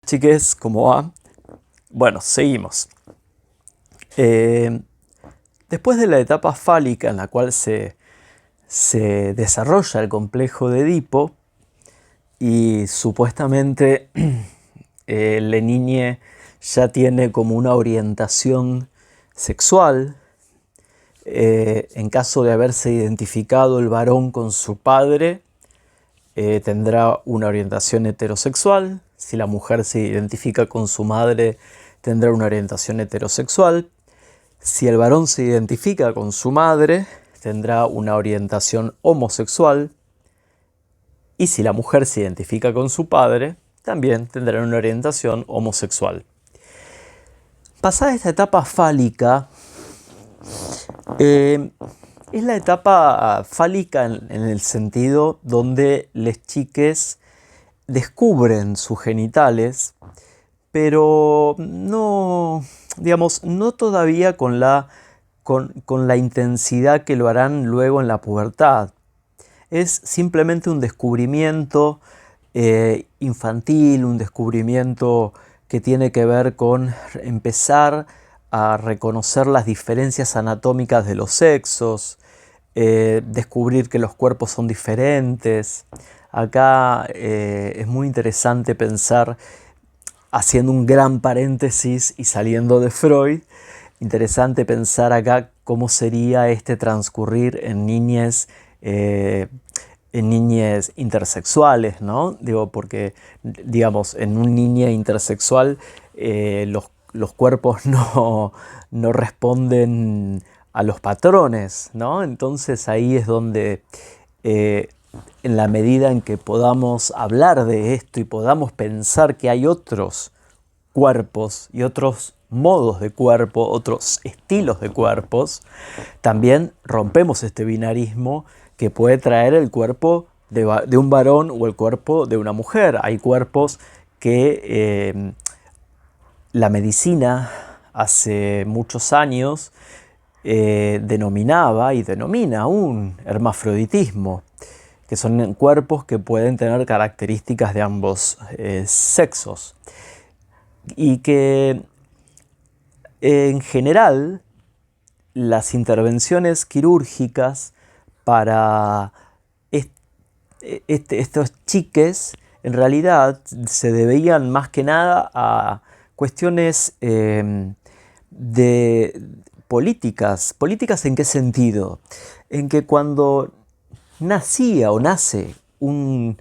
Chiques, ¿cómo va? Bueno, seguimos. Eh, Después de la etapa fálica en la cual se desarrolla el complejo de Edipo y supuestamente la niña ya tiene como una orientación sexual, en caso de haberse identificado el varón con su padre, tendrá una orientación heterosexual. Si la mujer se identifica con su madre, tendrá una orientación heterosexual. Si el varón se identifica con su madre, tendrá una orientación homosexual. Y si la mujer se identifica con su padre, también tendrá una orientación homosexual. Pasada esta etapa fálica, es la etapa fálica en el sentido donde las chiques descubren sus genitales, pero no, digamos, no todavía con la intensidad que lo harán luego en la pubertad. Es simplemente un descubrimiento infantil, un descubrimiento que tiene que ver con empezar a reconocer las diferencias anatómicas de los sexos, descubrir que los cuerpos son diferentes. Acá es muy interesante pensar, haciendo un gran paréntesis y saliendo de Freud, interesante pensar acá cómo sería este transcurrir en niñez intersexuales, ¿no? Digo, porque, digamos, en un niño intersexual los cuerpos no responden a los patrones, ¿no? Entonces ahí es donde, en la medida en que podamos hablar de esto y podamos pensar que hay otros cuerpos y otros modos de cuerpo, otros estilos de cuerpos, también rompemos este binarismo que puede traer el cuerpo de un varón o el cuerpo de una mujer. Hay cuerpos que la medicina hace muchos años denominaba y denomina aún hermafroditismo, que son cuerpos que pueden tener características de ambos sexos y que en general las intervenciones quirúrgicas para estos chiques en realidad se debían más que nada a cuestiones de políticas. ¿Políticas en qué sentido? En que cuando nacía o nace un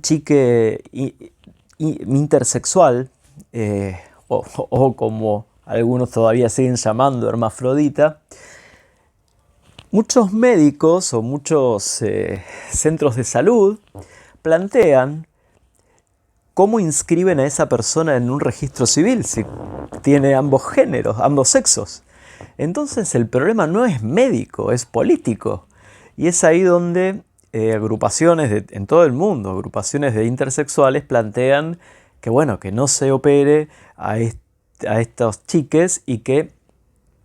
chique intersexual, o como algunos todavía siguen llamando hermafrodita, muchos médicos o muchos centros de salud plantean cómo inscriben a esa persona en un registro civil si tiene ambos géneros, ambos sexos. Entonces el problema no es médico, es político. Y es ahí donde agrupaciones en todo el mundo, agrupaciones de intersexuales plantean que, bueno, que no se opere a estos chiques y que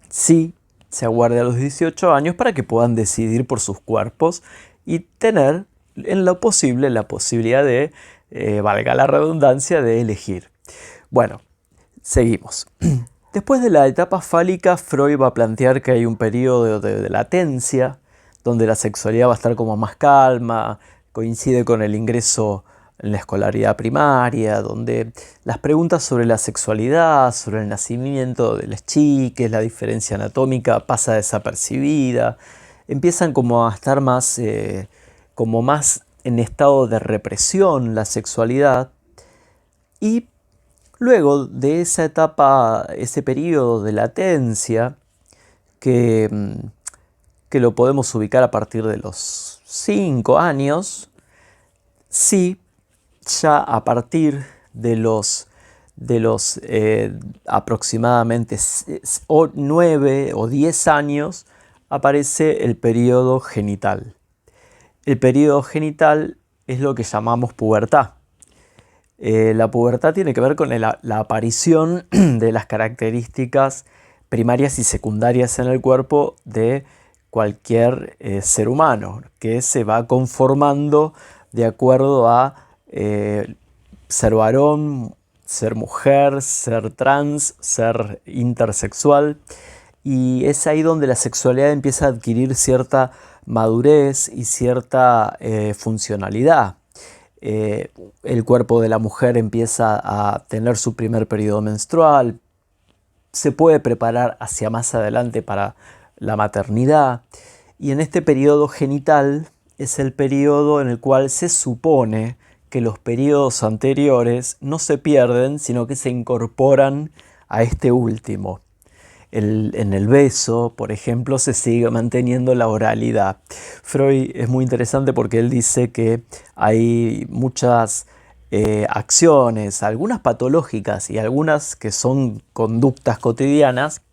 sí se aguarde a los 18 años para que puedan decidir por sus cuerpos y tener en lo posible la posibilidad de, valga la redundancia, de elegir. Bueno, seguimos. Después de la etapa fálica, Freud va a plantear que hay un periodo de latencia, donde la sexualidad va a estar como más calma, coincide con el ingreso en la escolaridad primaria, donde las preguntas sobre la sexualidad, sobre el nacimiento de las chiques, la diferencia anatómica pasa desapercibida, empiezan como a estar más, como más en estado de represión la sexualidad. Y luego de esa etapa, ese periodo de latencia, que lo podemos ubicar a partir de los 5 años, sí, ya a partir de los aproximadamente 9 o 10 años aparece el periodo genital. El periodo genital es lo que llamamos pubertad. La pubertad tiene que ver con la aparición de las características primarias y secundarias en el cuerpo de cualquier ser humano, que se va conformando de acuerdo a ser varón ser mujer, ser trans, ser intersexual. Y es ahí donde la sexualidad empieza a adquirir cierta madurez y cierta funcionalidad. El cuerpo de la mujer empieza a tener su primer periodo menstrual, se puede preparar hacia más adelante para la maternidad, y en este periodo genital es el periodo en el cual se supone que los periodos anteriores no se pierden, sino que se incorporan a este último. En el beso, por ejemplo, se sigue manteniendo la oralidad. Freud es muy interesante porque él dice que hay muchas acciones, algunas patológicas y algunas que son conductas cotidianas,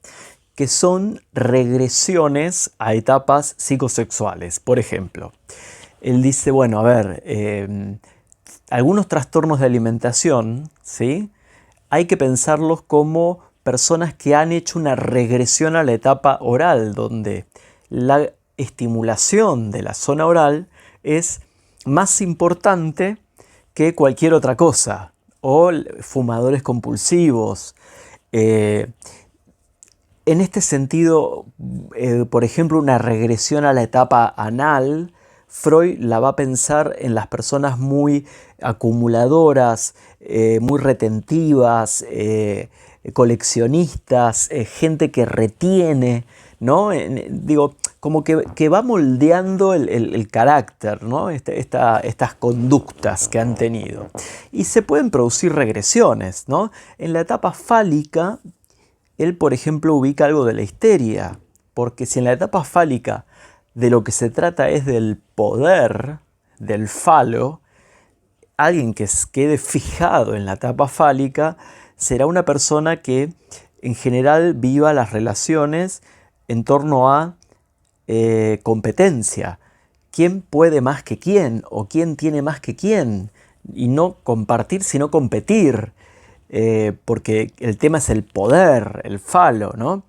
que son regresiones a etapas psicosexuales. Por ejemplo, él dice, bueno, a ver, algunos trastornos de alimentación, ¿sí? Hay que pensarlos como personas que han hecho una regresión a la etapa oral, donde la estimulación de la zona oral es más importante que cualquier otra cosa, o fumadores compulsivos. En este sentido, por ejemplo, una regresión a la etapa anal, Freud la va a pensar en las personas muy acumuladoras, muy retentivas, coleccionistas, gente que retiene, ¿no? Digo, como que va moldeando el carácter, ¿no? Estas conductas que han tenido. Y se pueden producir regresiones, ¿no? En la etapa fálica, él, por ejemplo, ubica algo de la histeria, porque si en la etapa fálica de lo que se trata es del poder, del falo, alguien que quede fijado en la etapa fálica será una persona que en general viva las relaciones en torno a competencia. ¿Quién puede más que quién? ¿O quién tiene más que quién? Y no compartir, sino competir. Porque el tema es el poder, el falo, ¿no?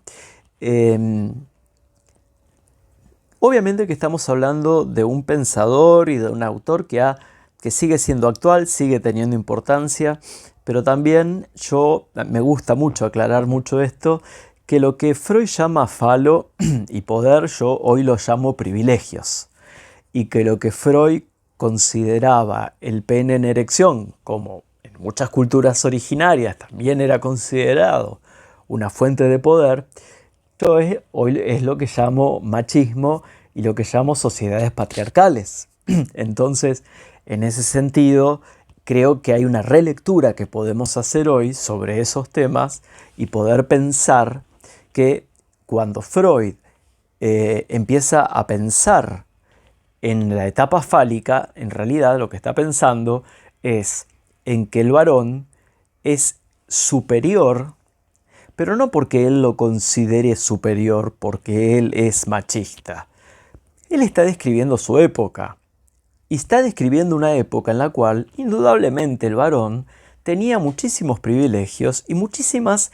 Obviamente que estamos hablando de un pensador y de un autor que sigue siendo actual, sigue teniendo importancia, pero también me gusta mucho aclarar mucho esto, que lo que Freud llama falo y poder, yo hoy lo llamo privilegios, y que lo que Freud consideraba el pene en erección, como en muchas culturas originarias también era considerado una fuente de poder, hoy es lo que llamo machismo y lo que llamo sociedades patriarcales. Entonces, en ese sentido, creo que hay una relectura que podemos hacer hoy sobre esos temas y poder pensar que cuando Freud empieza a pensar en la etapa fálica, en realidad lo que está pensando es en que el varón es superior, pero no porque él lo considere superior, porque él es machista. Él está describiendo su época. Y está describiendo una época en la cual, indudablemente, el varón tenía muchísimos privilegios y muchísimos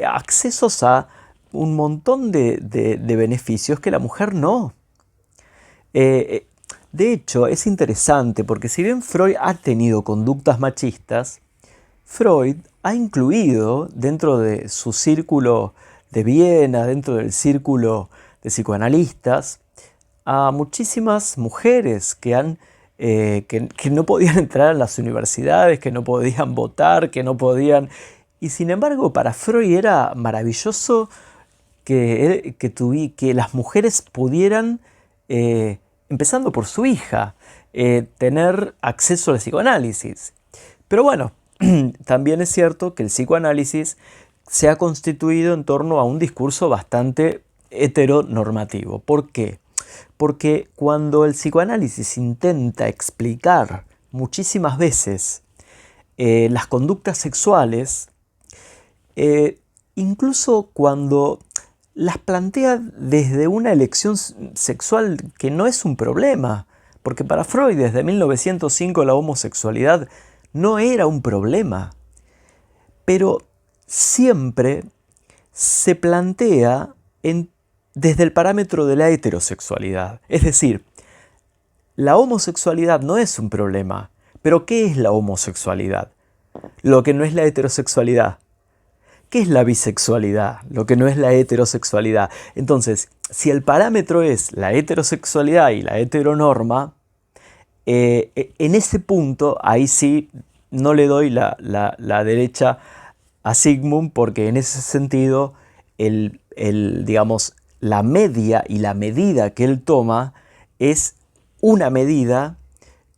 accesos a un montón de beneficios que la mujer no. De hecho, es interesante porque si bien Freud ha tenido conductas machistas, Freud ha incluido dentro de su círculo de Viena, dentro del círculo de psicoanalistas, a muchísimas mujeres que no podían entrar a las universidades, que no podían votar, que no podían... Y sin embargo, para Freud era maravilloso que las mujeres pudieran, empezando por su hija, tener acceso al psicoanálisis. Pero bueno, también es cierto que el psicoanálisis se ha constituido en torno a un discurso bastante heteronormativo. ¿Por qué? Porque cuando el psicoanálisis intenta explicar muchísimas veces las conductas sexuales, incluso cuando las plantea desde una elección sexual que no es un problema, porque para Freud desde 1905 la homosexualidad no era un problema, pero siempre se plantea desde el parámetro de la heterosexualidad. Es decir, la homosexualidad no es un problema, pero ¿qué es la homosexualidad? lo que no es la heterosexualidad. ¿Qué es la bisexualidad? Lo que no es la heterosexualidad. Entonces, si el parámetro es la heterosexualidad y la heteronorma, en ese punto, ahí sí no le doy la derecha a Sigmund, porque en ese sentido, digamos, la media y la medida que él toma es una medida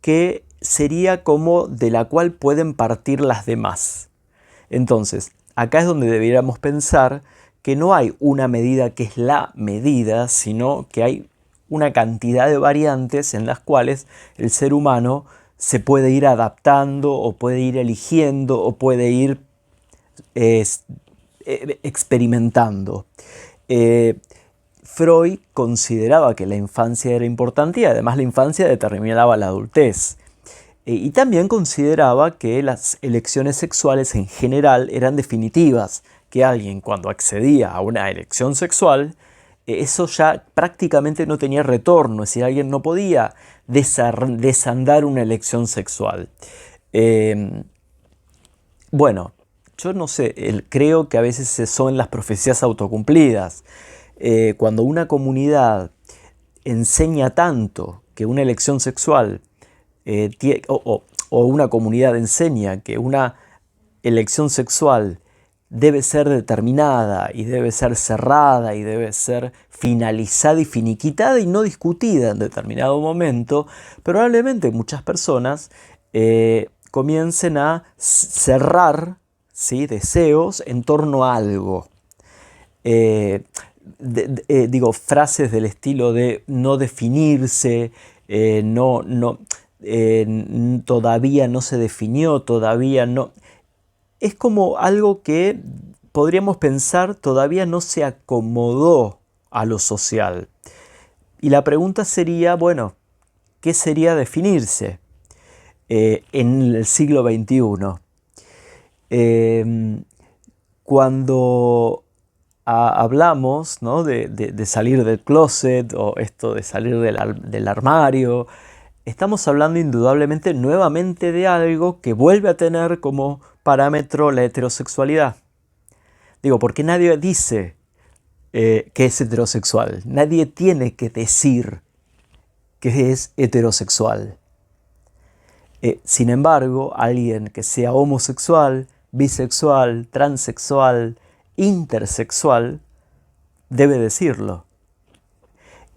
que sería como de la cual pueden partir las demás. Entonces, acá es donde deberíamos pensar que no hay una medida que es la medida, sino que hay una cantidad de variantes en las cuales el ser humano se puede ir adaptando o puede ir eligiendo o puede ir experimentando. Freud consideraba que la infancia era importante y además la infancia determinaba la adultez. Y también consideraba que las elecciones sexuales en general eran definitivas, que alguien cuando accedía a una elección sexual, eso ya prácticamente no tenía retorno, es decir, alguien no podía desandar una elección sexual. Bueno, yo no sé, creo que a veces son las profecías autocumplidas. Cuando una comunidad enseña tanto que una elección sexual o una comunidad enseña que una elección sexual debe ser determinada y debe ser cerrada y debe ser finalizada y finiquitada y no discutida en determinado momento, probablemente muchas personas comiencen a cerrar, ¿sí?, deseos en torno a algo. Digo, frases del estilo de no definirse, todavía no se definió, todavía no. Es como algo que podríamos pensar todavía no se acomodó a lo social. Y la pregunta sería, bueno, ¿qué sería definirse en el siglo XXI? Cuando hablamos, ¿no?, de salir del closet o esto de salir del armario, estamos hablando indudablemente nuevamente de algo que vuelve a tener como parámetro la heterosexualidad. Digo, porque nadie dice que es heterosexual. Nadie tiene que decir que es heterosexual. Sin embargo, alguien que sea homosexual, bisexual, transexual, intersexual, debe decirlo.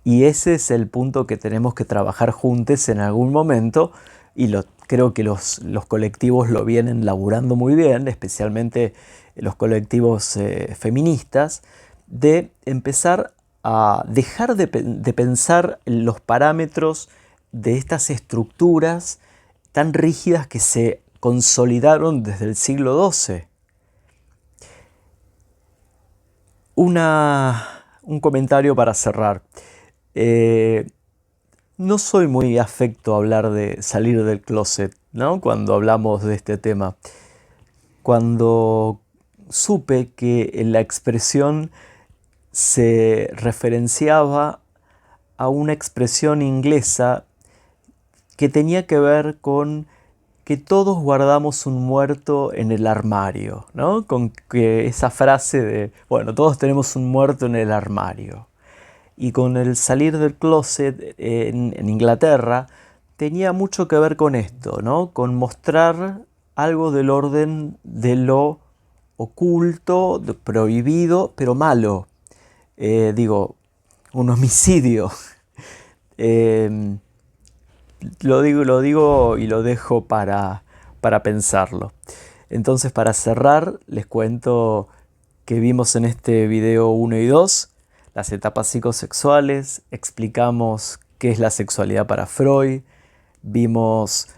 Y ese es el punto que tenemos que trabajar juntos en algún momento, y creo que los colectivos lo vienen laburando muy bien, especialmente los colectivos feministas, de empezar a dejar de pensar en los parámetros de estas estructuras tan rígidas que se consolidaron desde el siglo XII. Un comentario para cerrar. No soy muy afecto a hablar de salir del closet, ¿no?, cuando hablamos de este tema. Cuando supe que la expresión se referenciaba a una expresión inglesa que tenía que ver con que todos guardamos un muerto en el armario, ¿no?, con que esa frase de, bueno, todos tenemos un muerto en el armario. Y con el salir del closet en Inglaterra tenía mucho que ver con esto, ¿no?, con mostrar algo del orden de lo oculto, de prohibido, pero malo. Digo, un homicidio. Lo digo y lo dejo para pensarlo. Entonces, para cerrar, les cuento que vimos en este video 1 y 2 las etapas psicosexuales, explicamos qué es la sexualidad para Freud, vimos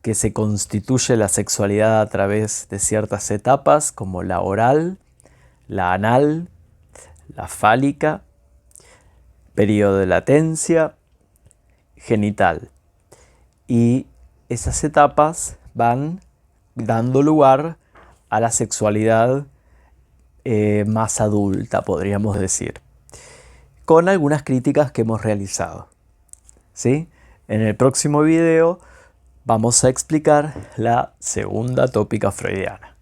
que se constituye la sexualidad a través de ciertas etapas como la oral, la anal, la fálica, periodo de latencia, genital. Y esas etapas van dando lugar a la sexualidad más adulta, podríamos decir, con algunas críticas que hemos realizado, ¿sí? En el próximo video vamos a explicar la segunda tópica freudiana.